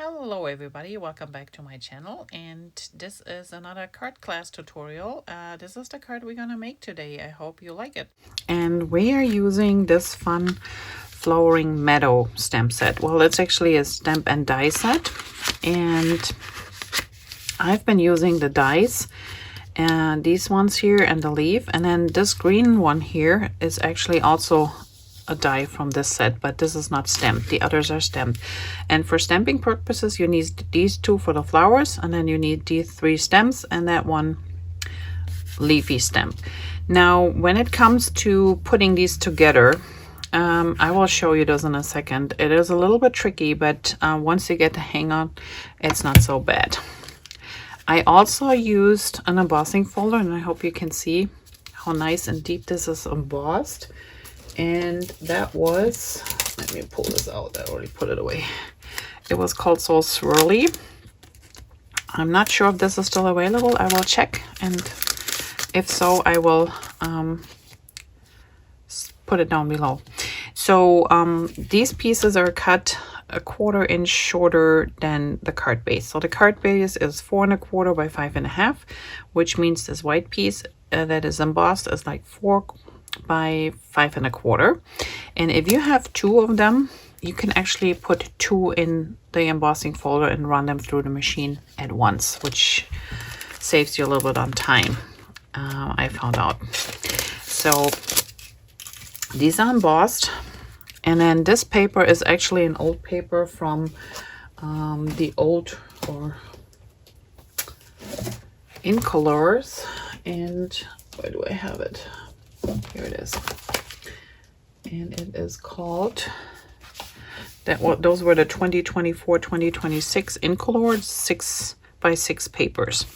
Hello everybody, welcome back to my channel, and this is another card class tutorial. This is the card we're gonna make today. I hope you like it. And we are using this fun flowering meadow stamp set. Well, it's actually a stamp and die set, and I've been using the dies and these ones here and the leaf, and then this green one here is actually also a die from this set, but this is not stamped. The others are stamped. And for stamping purposes, you need these two for the flowers, and then you need these 3 stems and that one leafy stamp. Now, when it comes to putting these together, I will show you this in a second. It is a little bit tricky, but once you get the hang on, it's not so bad. I also used an embossing folder, and I hope you can see how nice and deep this is embossed. And that was, let me pull this out, I already put it away. It was called So Swirly. I'm not sure if this is still available. I will check, and if so, I will put it down below. So these pieces are cut 1/4 inch shorter than the card base. So the card base is 4 1/4 by 5 1/2, which means this white piece that is embossed is like 4 by 5 1/4. And if you have 2 of them, you can actually put 2 in the embossing folder and run them through the machine at once, which saves you a little bit on time, I found out. So these are embossed, and then this paper is actually an old paper from the old or Incolors. And where do I have it? Here it is, and it is called those were the 2024-2026 Incolors 6 by 6 papers.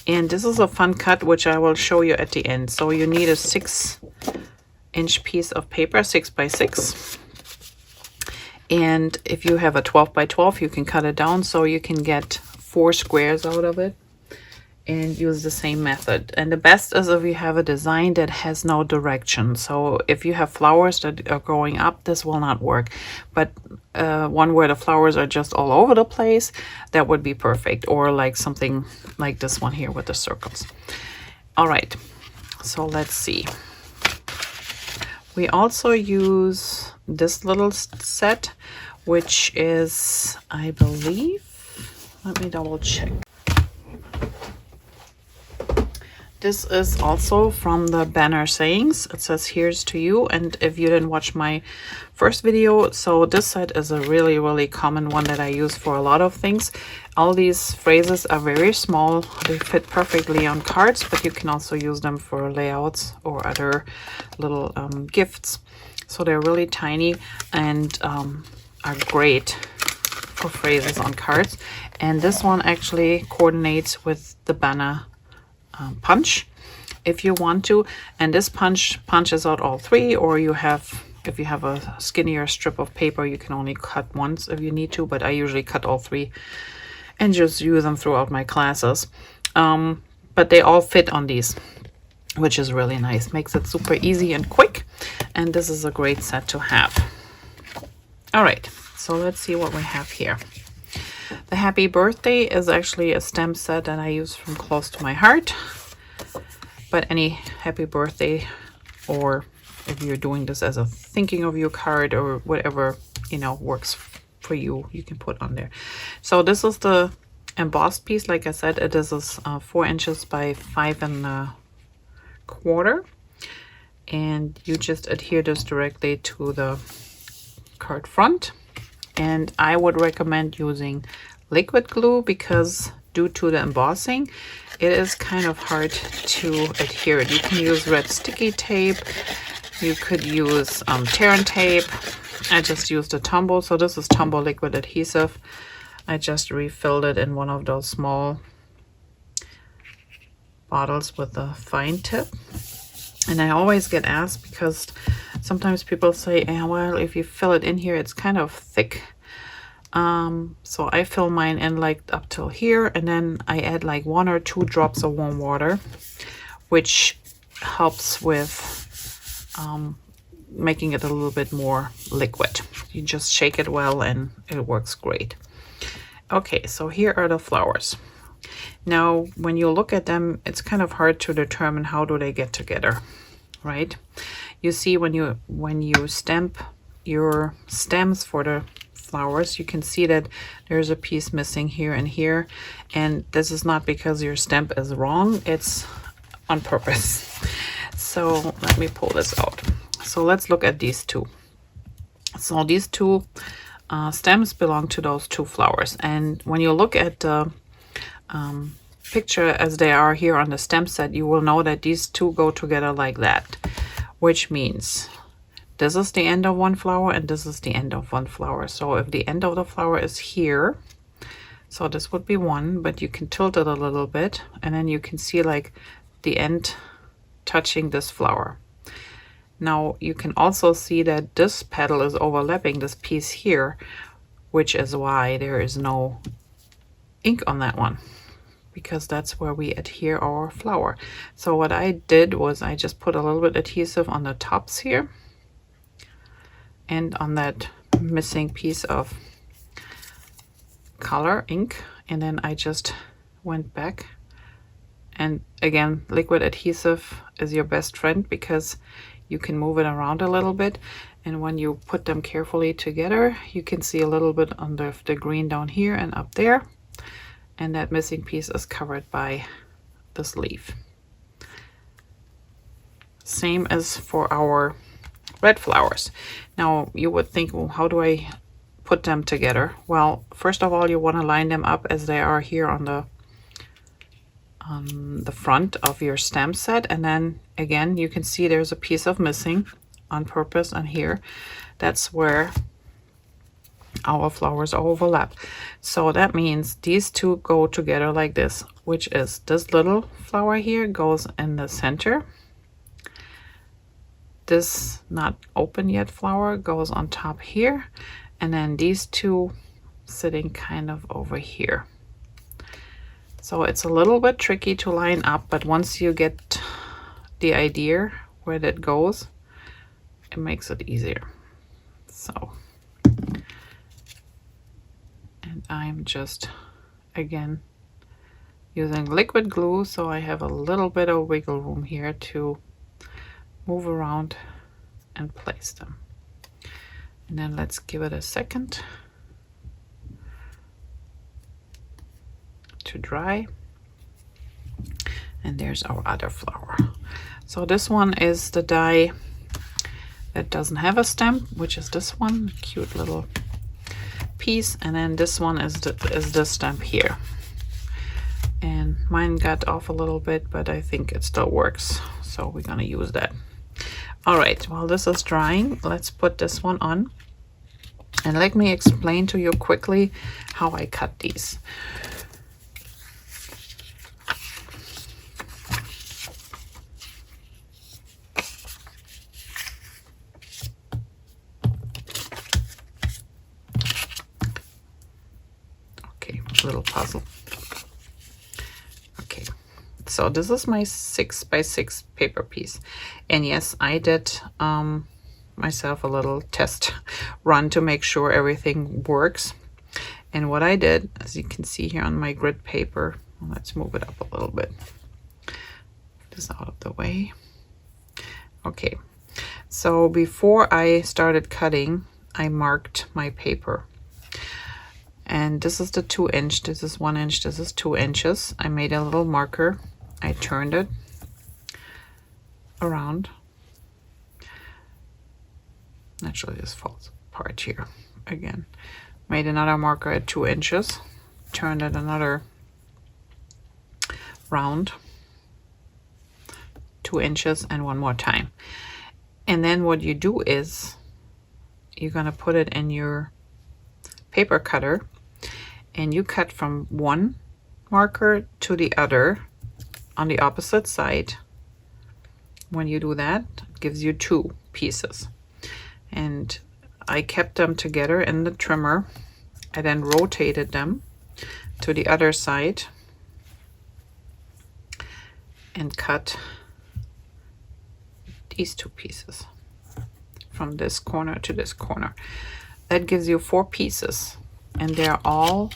And this is a fun cut, which I will show you at the end. So you need a 6-inch piece of paper, 6 by 6, and if you have a 12 by 12, you can cut it down so you can get 4 squares out of it and use the same method. And the best is if you have a design that has no direction. So if you have flowers that are growing up, this will not work. But one where the flowers are just all over the place, that would be perfect. Or like something like this one here with the circles. All right, so let's see. We also use this little set, which is, I believe, let me double check. This is also from the banner sayings. It says here's to you. And if you didn't watch my first video, so this set is a really common one that I use for a lot of things. All these phrases are very small. They fit perfectly on cards, but you can also use them for layouts or other little gifts. So they're really tiny and are great for phrases on cards. And this one actually coordinates with the banner punch if you want to, and this punches out all 3, or you have, if you have a skinnier strip of paper, you can only cut once if you need to, but I usually cut all 3 and just use them throughout my classes. But they all fit on these, which is really nice, makes it super easy and quick, and this is a great set to have. All right, so let's see what we have here. The Happy Birthday is actually a stamp set that I use from Close to My Heart. But any happy birthday, or if you're doing this as a thinking of you card or whatever, you know, works for you, you can put on there. So this is the embossed piece. Like I said, it is 4 inches by 5 1/4. And you just adhere this directly to the card front. And I would recommend using liquid glue because due to the embossing, it is kind of hard to adhere it. You can use red sticky tape. You could use tear and tape. I just used a Tombow. So this is Tombow liquid adhesive. I just refilled it in one of those small bottles with a fine tip. And I always get asked because sometimes people say, well, if you fill it in here, it's kind of thick. So I fill mine in like up till here, and then I add like 1 or 2 drops of warm water, which helps with making it a little bit more liquid. You just shake it well and it works great. Okay, so here are the flowers. Now, when you look at them, it's kind of hard to determine how do they get together, right? You see when you stamp your stems for the flowers, you can see that there's a piece missing here and here, and this is not because your stamp is wrong, it's on purpose. So let me pull this out. So let's look at these two. So these two stems belong to those two flowers, and when you look at the picture as they are here on the stem set, you will know that these two go together like that, which means this is the end of one flower and this is the end of one flower. So if the end of the flower is here, so this would be one, but you can tilt it a little bit and then you can see like the end touching this flower. Now you can also see that this petal is overlapping this piece here, which is why there is no ink on that one, because that's where we adhere our flower. So what I did was I just put a little bit adhesive on the tops here and on that missing piece of color ink, and then I just went back. And again, liquid adhesive is your best friend because you can move it around a little bit, and when you put them carefully together you can see a little bit under the green down here and up there, and that missing piece is covered by this leaf. Same as for our red flowers. Now you would think, well, how do I put them together? Well, first of all, you want to line them up as they are here on the front of your stamp set, and then again you can see there's a piece of missing on purpose, and here that's where our flowers overlap. So that means these two go together like this, which is this little flower here goes in the center, this not open yet flower goes on top here, and then these two sitting kind of over here. So it's a little bit tricky to line up, but once you get the idea where that goes, it makes it easier. So, and I'm just again using liquid glue, so I have a little bit of wiggle room here to move around and place them. And then let's give it a second to dry. And there's our other flower. So this one is the die that doesn't have a stem, which is this one, cute little piece, and then this one is the stamp here. And mine got off a little bit, but I think it still works, so we're gonna use that. All right, while this is drying, let's put this one on, and let me explain to you quickly how I cut these. Little puzzle. Okay, so this is my 6x6 paper piece, and yes, I did myself a little test run to make sure everything works. And what I did, as you can see here on my grid paper, let's move it up a little bit, this out of the way. Okay, so before I started cutting, I marked my paper. And this is the 2 inch, this is 1 inch, this is 2 inches. I made a little marker, I turned it around. Actually, this falls apart here again. Made another marker at 2 inches, turned it another round, 2 inches, and one more time. And then what you do is you're gonna put it in your paper cutter, and you cut from one marker to the other on the opposite side. When you do that, it gives you 2 pieces. And I kept them together in the trimmer. I then rotated them to the other side and cut these 2 pieces from this corner to this corner. That gives you 4 pieces, and they're all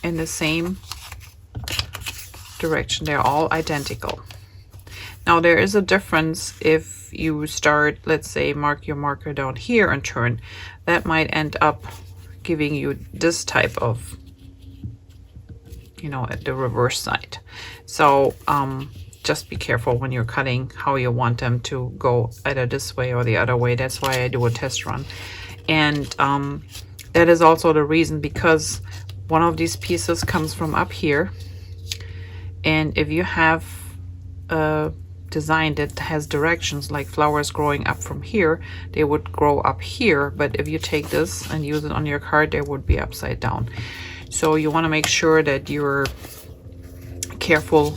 in the same direction. They're all identical. Now there is a difference if you start, let's say, mark your marker down here and turn. That might end up giving you this type of, you know, at the reverse side. So just be careful when you're cutting how you want them to go, either this way or the other way. That's why I do a test run. And that is also the reason, because one of these pieces comes from up here, and if you have a design that has directions like flowers growing up from here, they would grow up here, but if you take this and use it on your card, they would be upside down. So you want to make sure that you're careful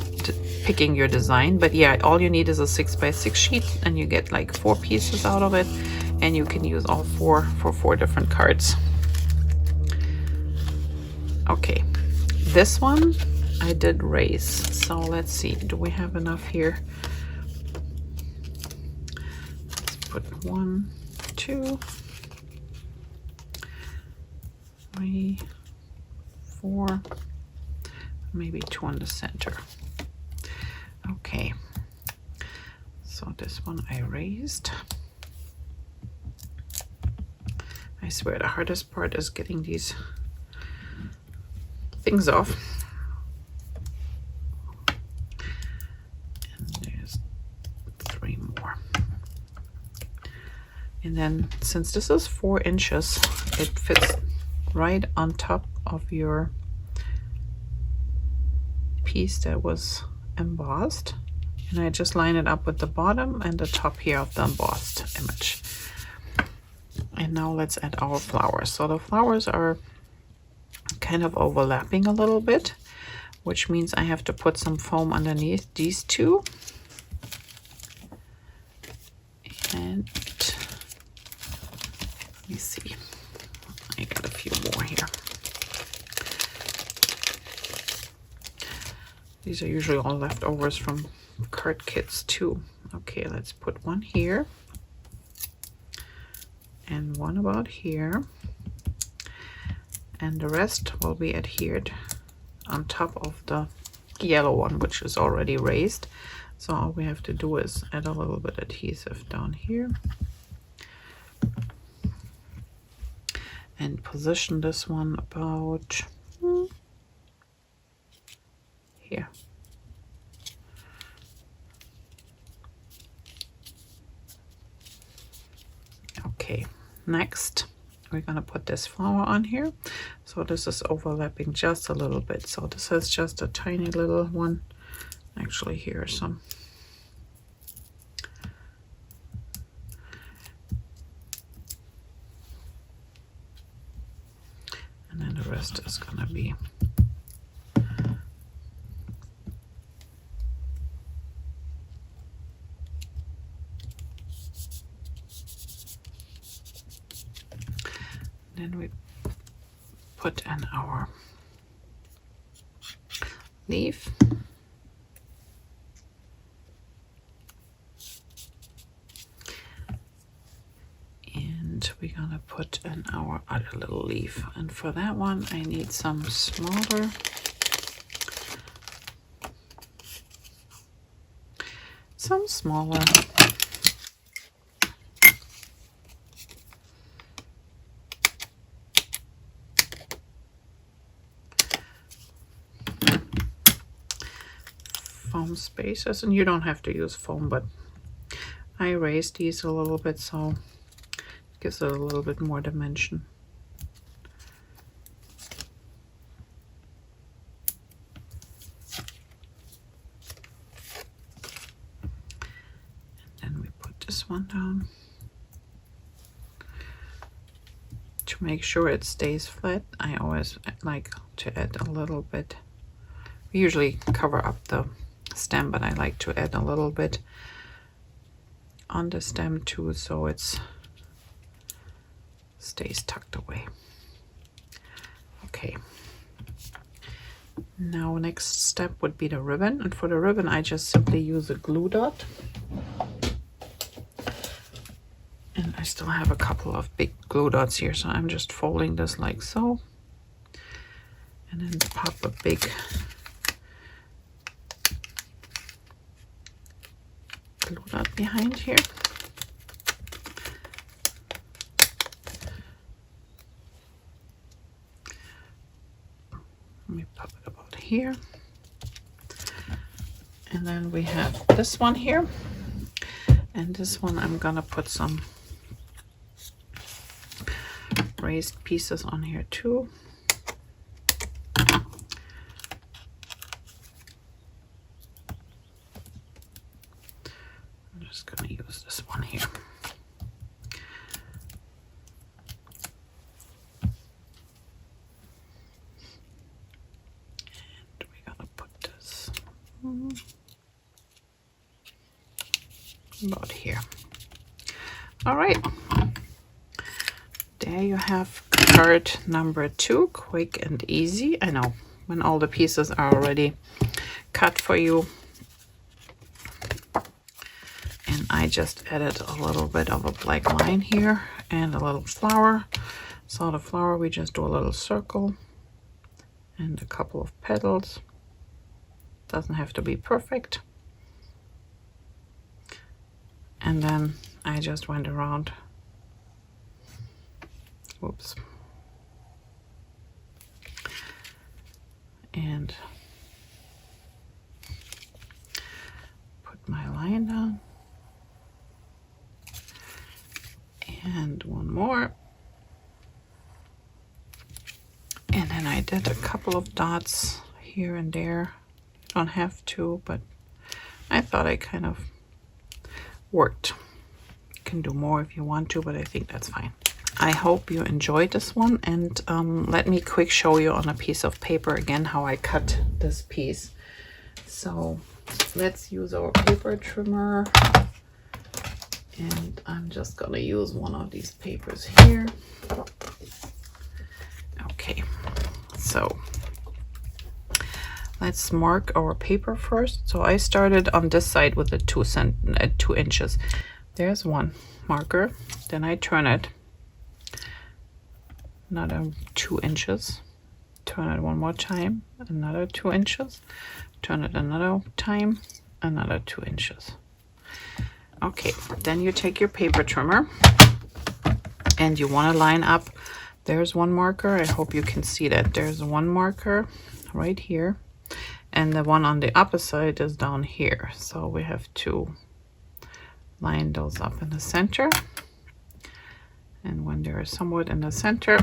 picking your design. But yeah, all you need is a 6x6 sheet, and you get like 4 pieces out of it, and you can use all 4 for 4 different cards. Okay, this one I did raise, so let's see, do we have enough here? Let's put 1, 2, 3, 4, maybe 2 in the center. Okay, so this one I raised. I swear the hardest part is getting these things off. And there's 3 more. And then since this is 4 inches, it fits right on top of your piece that was embossed. And I just line it up with the bottom and the top here of the embossed image. And now let's add our flowers. So the flowers are kind of overlapping a little bit, which means I have to put some foam underneath these 2. And let me see, I got a few more here. These are usually all leftovers from card kits too. Okay, let's put one here and one about here, and the rest will be adhered on top of the yellow one, which is already raised. So all we have to do is add a little bit adhesive down here and position this one about here. Okay, next we're gonna put this flower on here. So this is overlapping just a little bit. So this is just a tiny little one. Actually, here are some. And then the rest is gonna be then we put in our leaf. And we're gonna put in our other little leaf. And for that one, I need some smaller foam spaces, and you don't have to use foam, but I raised these a little bit so it gives it a little bit more dimension. And then we put this one down to make sure it stays flat. I always like to add a little bit. We usually cover up the stem, but I like to add a little bit on the stem too, so it's stays tucked away. Okay, now next step would be the ribbon, and for the ribbon I just simply use a glue dot, and I still have a couple of big glue dots here, so I'm just folding this like so, and then pop a big glue dot behind here. Let me pop it about here. And then we have this one here. And this one I'm gonna put some raised pieces on here too. I'm just gonna use this one here. And we're gonna put this about here. All right. There you have card number 2, quick and easy. I know, when all the pieces are already cut for you. And I just added a little bit of a black line here and a little flower. So the flower, we just do a little circle and a couple of petals. Doesn't have to be perfect. And then I just went around. Whoops. And put my line down. And one more. And then I did a couple of dots here and there. You don't have to, but I thought I kind of worked. You can do more if you want to, but I think that's fine. I hope you enjoyed this one, and let me quick show you on a piece of paper again how I cut this piece. So let's use our paper trimmer, and I'm just gonna use one of these papers here. Okay, so let's mark our paper first. So I started on this side with a 2 inches. There's one marker, then I turn it another 2 inches, turn it one more time, another 2 inches, turn it another time, another 2 inches. Okay, then you take your paper trimmer and you want to line up. There's one marker. I hope you can see that. There's one marker right here, and the one on the opposite is down here. So we have to line those up in the center. And when they're somewhat in the center,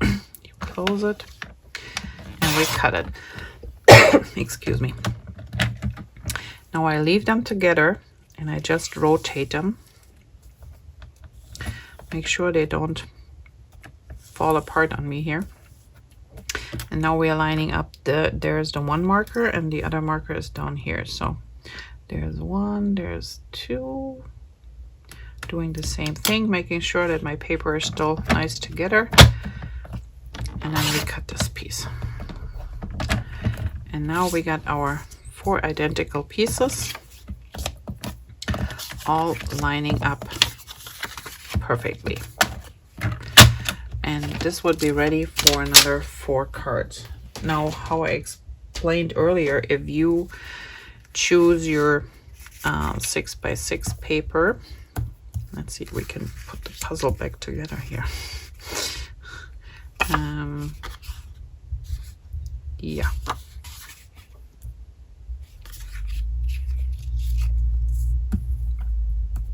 you close it and we cut it. Excuse me. Now I leave them together and I just rotate them. Make sure they don't fall apart on me here. And now we are lining up there's the one marker and the other marker is down here. So there's one, there's two. Doing the same thing, making sure that my paper is still nice together. And then we cut this piece. And now we got our 4 identical pieces all lining up perfectly. And this would be ready for another 4 cards. Now, how I explained earlier, if you choose your 6x6 paper, let's see if we can put the puzzle back together here. Yeah.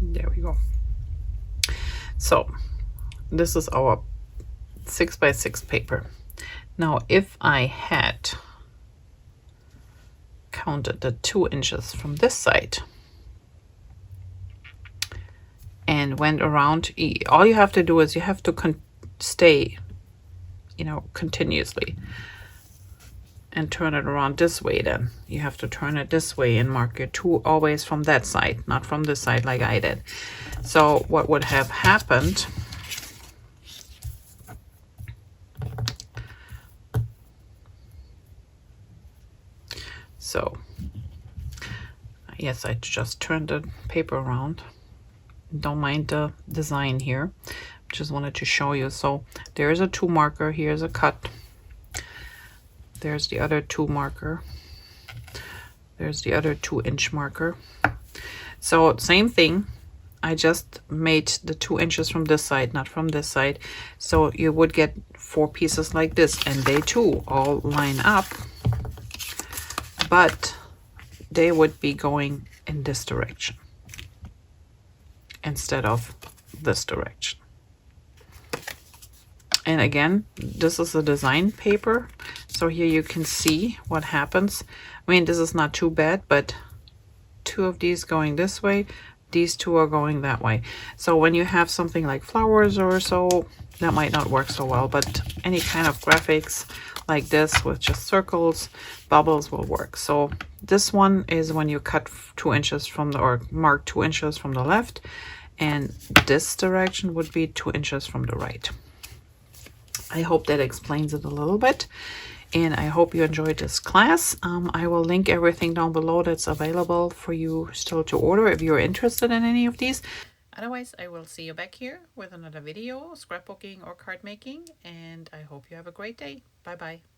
There we go. So this is our 6x6 paper. Now, if I had counted the 2 inches from this side and went around, all you have to do is you have to stay, you know, continuously and turn it around this way. Then you have to turn it this way and mark your 2 always from that side, not from this side like I did. So what would have happened, so yes, I just turned the paper around. Don't mind the design here, just wanted to show you. So there's a 2 marker, here's a cut. There's the other 2 marker. There's the other 2-inch marker. So same thing. I just made the 2 inches from this side, not from this side. So you would get 4 pieces like this, and they too all line up, but they would be going in this direction instead of this direction. And again, this is a design paper, so here you can see what happens. I mean, this is not too bad, but 2 of these going this way, these 2 are going that way. So when you have something like flowers or so, that might not work so well, but any kind of graphics like this with just circles, bubbles will work. So this one is when you cut 2 inches from the, or mark 2 inches from the left, and this direction would be 2 inches from the right. I hope that explains it a little bit, and I hope you enjoyed this class. I will link everything down below that's available for you still to order if you're interested in any of these. Otherwise, I will see you back here with another video, scrapbooking or card making, and I hope you have a great day. Bye bye.